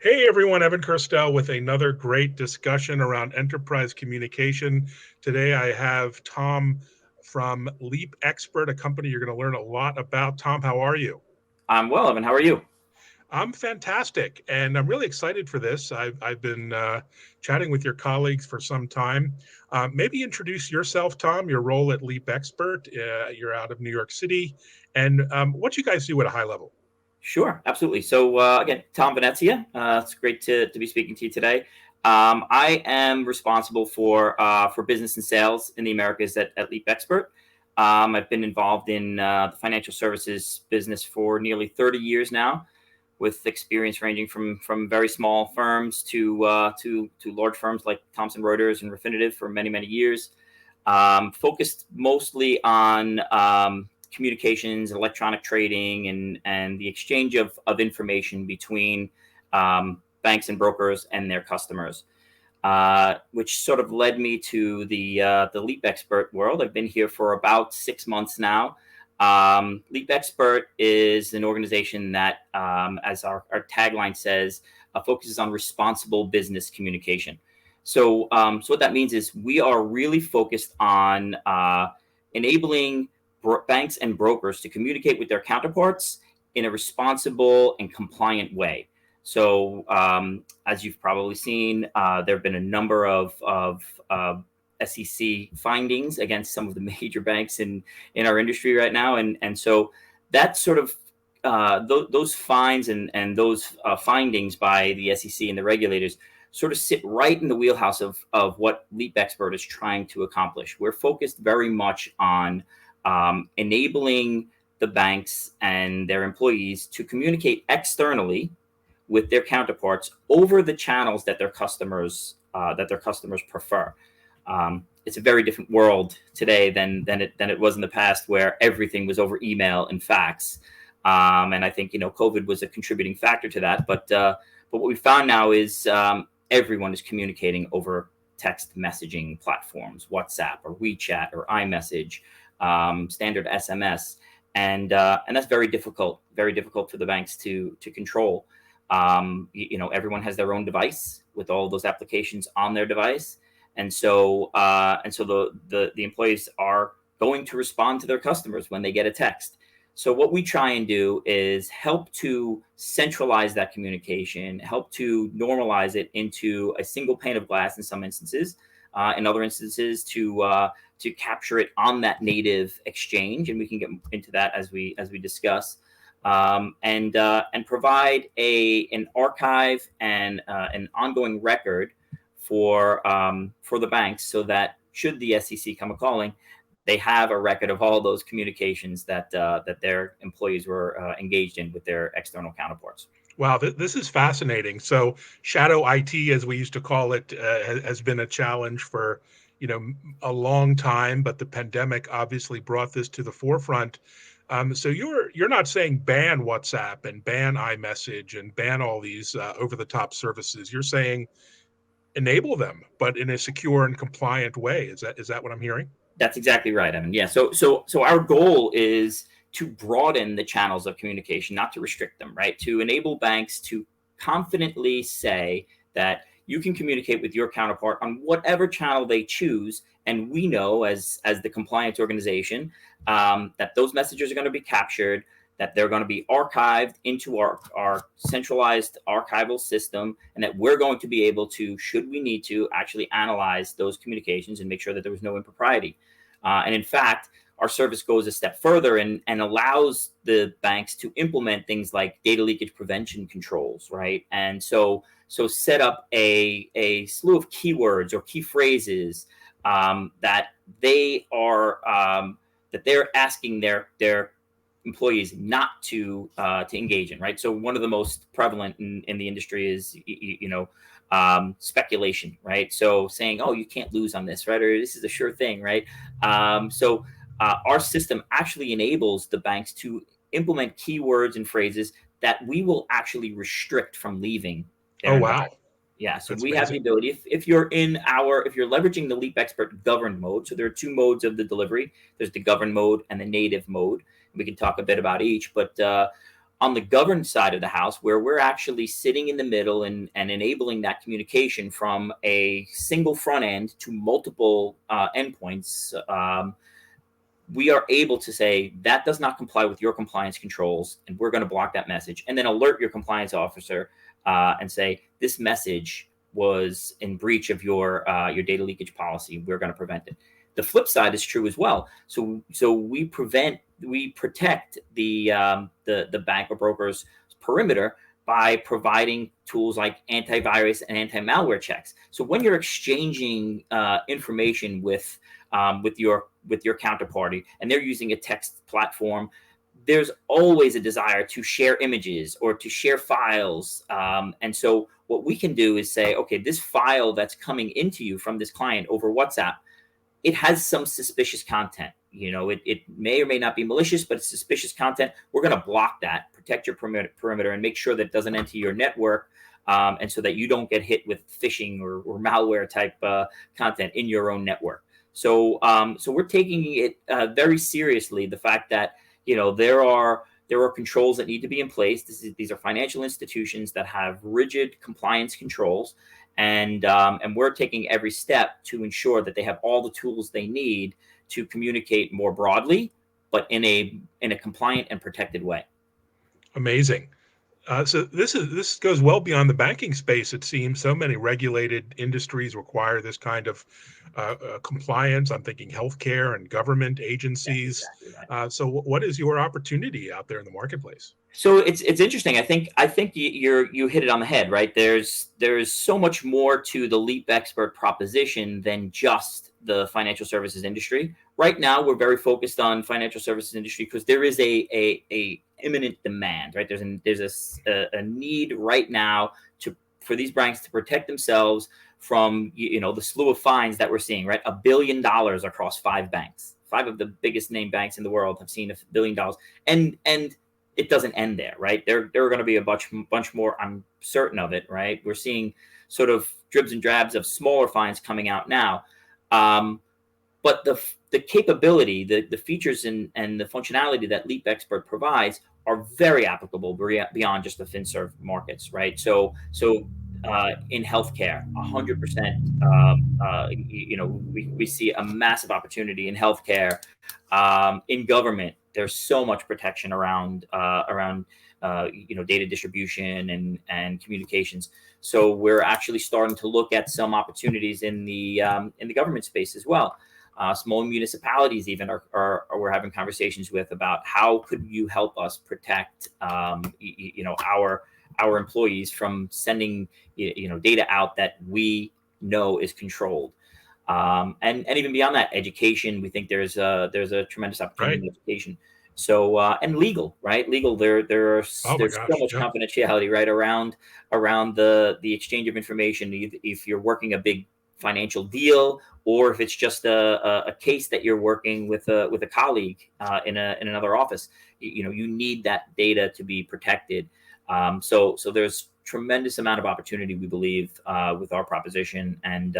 Hey everyone, Evan Kirstel with another great discussion around enterprise communication. Today I have Tom from LeapXpert, a company you're going to learn a lot about. Tom, how are you? I'm well, Evan. How are you? I'm fantastic, and I'm really excited for this. I've been chatting with your colleagues for some time. Maybe introduce yourself, Tom, your role at LeapXpert. You're out of New York City, and what you guys do at a high level. Sure, absolutely. So again, Tom Venezia. It's great to be speaking to you today. I am responsible for business and sales in the Americas at LeapXpert. I've been involved in the financial services business for nearly 30 years now, with experience ranging from very small firms to large firms like Thomson Reuters and Refinitiv for many years. Focused mostly on communications, electronic trading, and the exchange of information between banks and brokers and their customers, which sort of led me to the LeapXpert world. I've been here for about 6 months now. LeapXpert is an organization that, as our tagline says, focuses on responsible business communication. So what that means is we are really focused on enabling banks and brokers to communicate with their counterparts in a responsible and compliant way. So as you've probably seen, there have been a number of SEC findings against some of the major banks in our industry right now, and so that sort of those fines and those findings by the SEC and the regulators sort of sit right in the wheelhouse of what LeapXpert is trying to accomplish. We're focused very much on enabling the banks and their employees to communicate externally with their counterparts over the channels that their customers prefer. It's a very different world today than it was in the past, where everything was over email and fax. And I think COVID was a contributing factor to that. But what we found now is everyone is communicating over text messaging platforms, WhatsApp or WeChat or iMessage, standard SMS, and that's very difficult for the banks to control. Everyone has their own device with all those applications on their device, and so the employees are going to respond to their customers when they get a text. So what we try and do is help to centralize that communication, help to normalize it into a single pane of glass in some instances, in other instances to capture it on that native exchange, and we can get into that as we discuss, and provide an archive and an ongoing record for the banks, so that should the SEC come a calling, they have a record of all those communications that their employees were engaged in with their external counterparts. Wow, this is fascinating. So, shadow IT, as we used to call it, has been a challenge for a long time, but the pandemic obviously brought this to the forefront. So you're not saying ban WhatsApp and ban iMessage and ban all these over-the-top services. You're saying enable them, but in a secure and compliant way. Is that what I'm hearing? That's exactly right, Evan. Yeah. So our goal is to broaden the channels of communication, not to restrict them, right? To enable banks to confidently say that you can communicate with your counterpart on whatever channel they choose, and we know as the compliance organization, that those messages are going to be captured, that they're going to be archived into our centralized archival system, and that we're going to be able to, should we need to, actually analyze those communications and make sure that there was no impropriety. And in fact, our service goes a step further and allows the banks to implement things like data leakage prevention controls, right? And so set up a slew of keywords or key phrases that they're asking their employees not to engage in, right? So one of the most prevalent in the industry is speculation, right? So saying, oh, you can't lose on this, right? Or this is a sure thing, right? So our system actually enables the banks to implement keywords and phrases that we will actually restrict from leaving Oh, their wow. environment. Yeah, so That's we have the amazing. ability, if you're leveraging the LeapXpert governed mode. So there are two modes of the delivery. There's the governed mode and the native mode. We can talk a bit about each, but On the governed side of the house, where we're actually sitting in the middle and enabling that communication from a single front end to multiple endpoints, we are able to say that does not comply with your compliance controls, and we're going to block that message, and then alert your compliance officer and say this message was in breach of your data leakage policy. We're going to prevent it. The flip side is true as well. So we protect the bank or broker's perimeter by providing tools like antivirus and anti-malware checks. So when you're exchanging information with your counterparty and they're using a text platform, there's always a desire to share images or to share files. And so what we can do is say, okay, this file that's coming into you from this client over WhatsApp, it has some suspicious content. It may or may not be malicious, but it's suspicious content. We're going to block that, protect your perimeter, and make sure that it doesn't enter your network, and so that you don't get hit with phishing or malware type content in your own network. So we're taking it very seriously. The fact that there are controls that need to be in place. These are financial institutions that have rigid compliance controls. And we're taking every step to ensure that they have all the tools they need to communicate more broadly, but in a compliant and protected way. Amazing. So this goes well beyond the banking space. It seems so many regulated industries require this kind of compliance. I'm thinking healthcare and government agencies. That's exactly right. So what is your opportunity out there in the marketplace? So it's interesting. I think you hit it on the head, right? There's so much more to the LeapXpert proposition than just the financial services industry. Right now, we're very focused on financial services industry because there is a imminent demand, right? There's a need right now for these banks to protect themselves from the slew of fines that we're seeing, right? $1 billion across 5 banks. 5 of the biggest name banks in the world have seen $1 billion, and it doesn't end there, right? There are going to be a bunch more. I'm certain of it, right? We're seeing sort of dribs and drabs of smaller fines coming out now, but the capability, the features and the functionality that LeapXpert provides are very applicable beyond just the FinServ markets, right? So in healthcare, 100%, we see a massive opportunity in healthcare. In government, there's so much protection around data distribution and communications. So we're actually starting to look at some opportunities in the government space as well. Small municipalities even we're having conversations with about how could you help us protect our employees from sending data out that we know is controlled. And even beyond that, education, we think there's a tremendous opportunity in education. So and legal, right? Legal, there's so much confidentiality, right, around the exchange of information. If you're working a big financial deal, or if it's just a case that you're working with a colleague in another office, you need that data to be protected. So there's tremendous amount of opportunity, we believe, with our proposition, and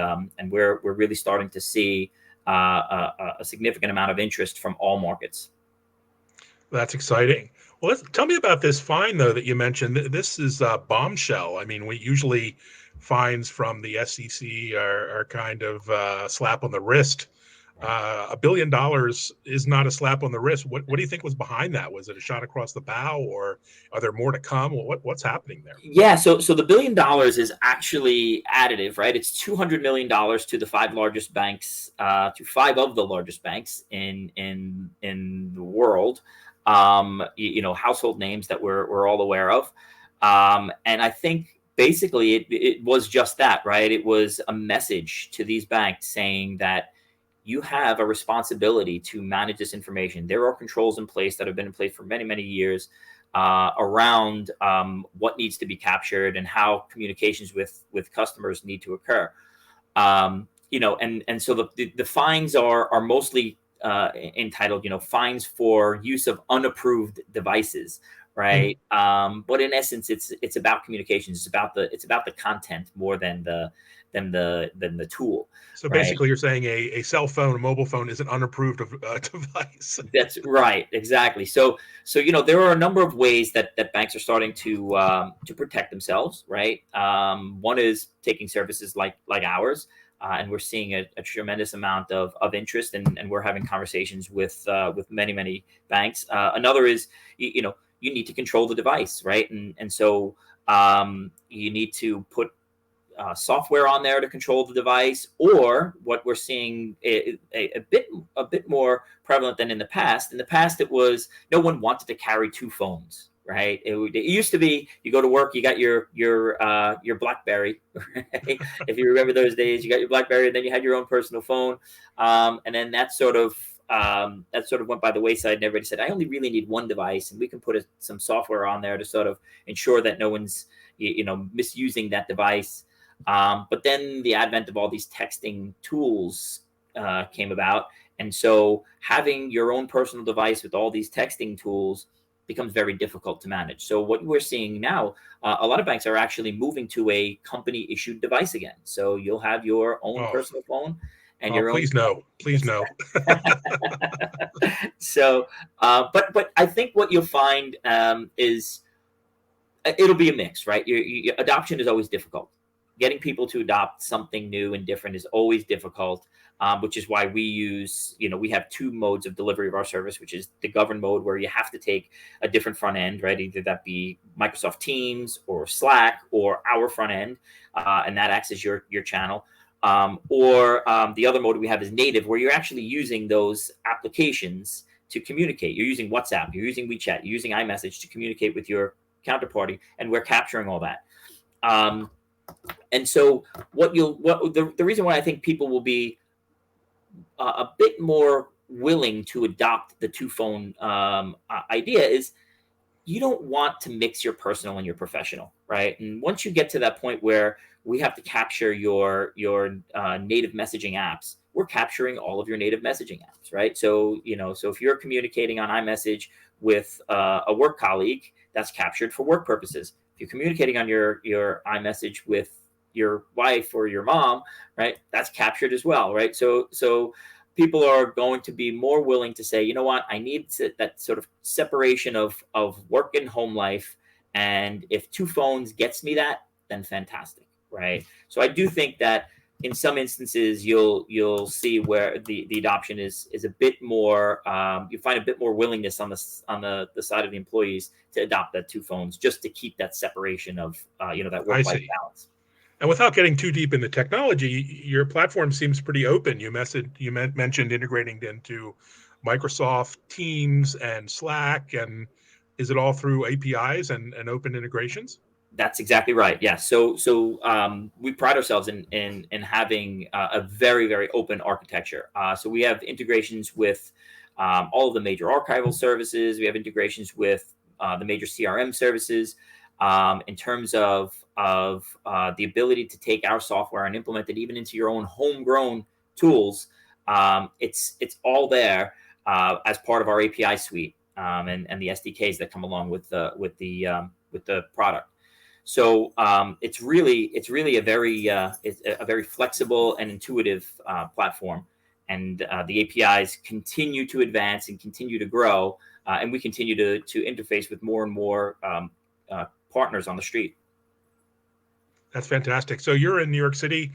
we're really starting to see a significant amount of interest from all markets. That's exciting. Well, tell me about this fine, though, that you mentioned. This is a bombshell. I mean, we usually fines from the SEC are kind of a slap on the wrist. $1 billion is not a slap on the wrist. What do you think was behind that? Was it a shot across the bow, or are there more to come? What's happening there? Yeah, so the $1 billion is actually additive, right? It's $200 million to the 5 largest banks, to 5 of the largest banks in the world. Household names that we're all aware of, and I think basically it was just that, right? It was a message to these banks saying that you have a responsibility to manage this information. There are controls in place that have been in place for many, many years around what needs to be captured and how communications with customers need to occur. And so the fines are mostly entitled, fines for use of unapproved devices, right? But in essence, it's about communications. It's about the content more than the tool, So right? basically, you're saying a cell phone, a mobile phone, is an unapproved device. That's right, exactly. So there are a number of ways that banks are starting to protect themselves, right? One is taking services like ours, and we're seeing a tremendous amount of interest, and we're having conversations with many banks. Another is you need to control the device, right? And so you need to put software on there to control the device, or what we're seeing a bit more prevalent than in the past. In the past, it was no one wanted to carry two phones, right? It used to be you go to work, you got your BlackBerry, right? If you remember those days, you got your BlackBerry, and then you had your own personal phone, and then that sort of went by the wayside, and everybody said, I only really need one device, and we can put some software on there to sort of ensure that no one's misusing that device. But then the advent of all these texting tools came about. And so having your own personal device with all these texting tools becomes very difficult to manage. So what we're seeing now, a lot of banks are actually moving to a company issued device again. So you'll have your own Oh, personal phone and oh, your own. please no, please no. So, but I think what you'll find is it'll be a mix, right? Adoption is always difficult. Getting people to adopt something new and different is always difficult, which is why we have two modes of delivery of our service, which is the governed mode, where you have to take a different front end, right? Either that be Microsoft Teams or Slack or our front end, and that acts as your channel. Or the other mode we have is native, where you're actually using those applications to communicate. You're using WhatsApp, you're using WeChat, you're using iMessage to communicate with your counterparty, and we're capturing all that. And so the reason why I think people will be a bit more willing to adopt the two phone idea is you don't want to mix your personal and your professional, right? And once you get to that point where we have to capture your native messaging apps, we're capturing all of your native messaging apps, right? So so if you're communicating on iMessage with a work colleague, that's captured for work purposes. If you're communicating on your iMessage with your wife or your mom, right, that's captured as well, right? So people are going to be more willing to say, you know what, I need that sort of separation of work and home life. And if two phones gets me that, then fantastic, right? So I do think that in some instances you'll see where the adoption is a bit more. You find a bit more willingness on the side of the employees to adopt that two phones, just to keep that separation of that I work-life see. balance. And without getting too deep into technology, your platform seems pretty open. You mentioned integrating into Microsoft Teams and Slack, and is it all through APIs and open integrations? That's exactly right. Yeah. So we pride ourselves in having a very open architecture. So we have integrations with all of the major archival services. We have integrations with the major CRM services. In terms of the ability to take our software and implement it even into your own homegrown tools, it's all there as part of our API suite, and the SDKs that come along with the product. So it's really a very flexible and intuitive platform, and the APIs continue to advance and continue to grow, and we continue to interface with more and more partners on the street. That's fantastic. So you're in New York City,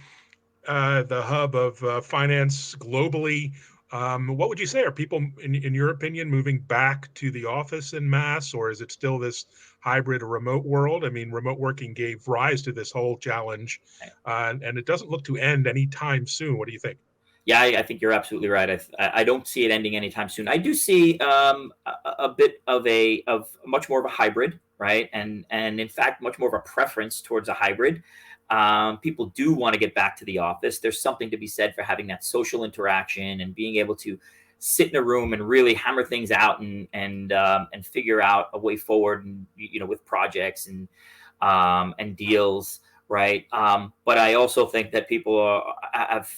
the hub of finance globally. What would you say? Are people, in your opinion, moving back to the office in mass, or is it still this hybrid or remote world? I mean, remote working gave rise to this whole challenge, and it doesn't look to end anytime soon. What do you think? Yeah, I think you're absolutely right. I don't see it ending anytime soon. I do see a bit of much more of a hybrid, right? And in fact, much more of a preference towards a hybrid. People do want to get back to the office. There's something to be said for having that social interaction and being able to sit in a room and really hammer things out and figure out a way forward, and with projects and deals, right? But I also think that people have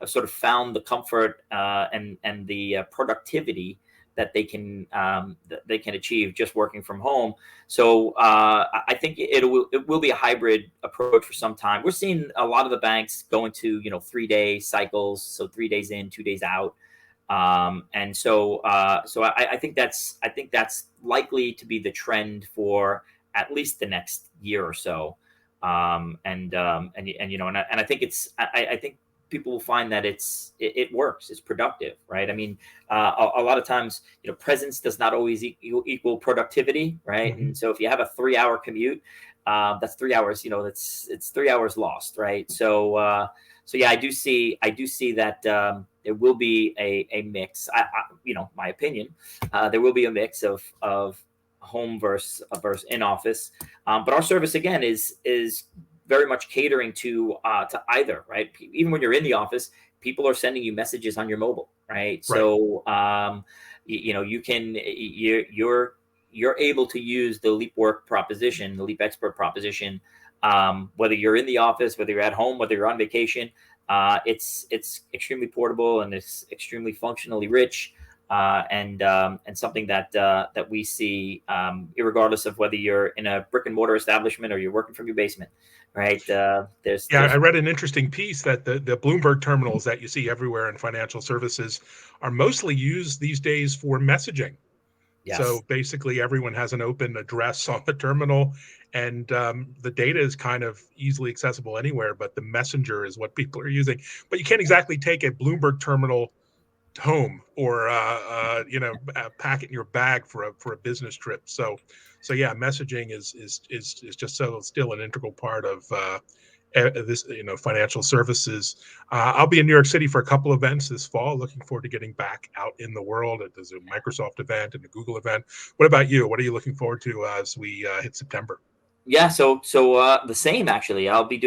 sort of found the comfort and the productivity that they can achieve just working from home. So I think it will be a hybrid approach for some time. We're seeing a lot of the banks going to 3-day cycles, so 3 days in, 2 days out. And so I think that's likely to be the trend for at least the next year or so. And I think I think people will find that it works. It's productive, right? I mean, a lot of times, presence does not always equal productivity, right? Mhm. And so if you have a 3-hour commute, that's 3 hours. It's 3 hours lost, right? So yeah, I do see that there will be a mix. My opinion, there will be a mix of home versus in office. But our service again is very much catering to either, right? Even when you're in the office, people are sending you messages on your mobile, right? Right. So you're able to use the Leap Work proposition, the LeapXpert proposition, whether you're in the office, whether you're at home, whether you're on vacation. It's extremely portable and it's extremely functionally rich, and something that we see, regardless of whether you're in a brick and mortar establishment or you're working from your basement, right? Yeah, I There's read an interesting piece that the Bloomberg terminals that you see everywhere in financial services are mostly used these days for messaging. So Yes. basically, everyone has an open address on the terminal, and the data is kind of easily accessible anywhere, but the messenger is what people are using. But you can't exactly take a Bloomberg terminal home or pack it in your bag for a business trip. So yeah, messaging is just so still an integral part of this financial services. I'll be in New York City for a couple events this fall. Looking forward to getting back out in the world. There's a Microsoft event and a Google event. What about you? What are you looking forward to as we hit September? Yeah, the same actually. I'll be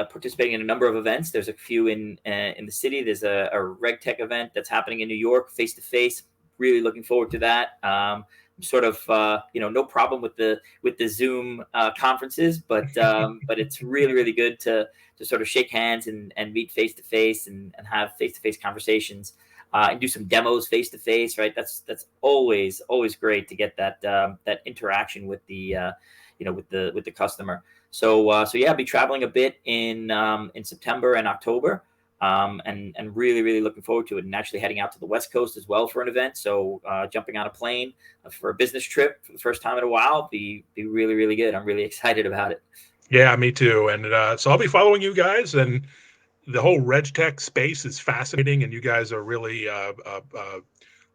participating in a number of events. There's a few in the city. There's a RegTech event that's happening in New York, face to face. Really looking forward to that. Sort of no problem with the Zoom conferences, but it's really good to sort of shake hands and meet face to face and have face to face conversations. And do some demos face to face, right? That's always great to get that interaction with the with the customer. So yeah, I'll be traveling a bit in September and October, and really looking forward to it, and actually heading out to the West Coast as well for an event. So jumping on a plane for a business trip for the first time in a while be really good. I'm really excited about it. Yeah, me too. And so I'll be following you guys, and the whole RegTech space is fascinating, and you guys are really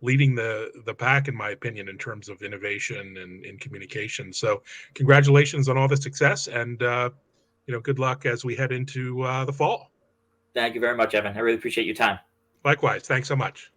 leading the pack, in my opinion, in terms of innovation and in communication. So, congratulations on all the success, and good luck as we head into the fall. Thank you very much, Evan. I really appreciate your time. Likewise, thanks so much.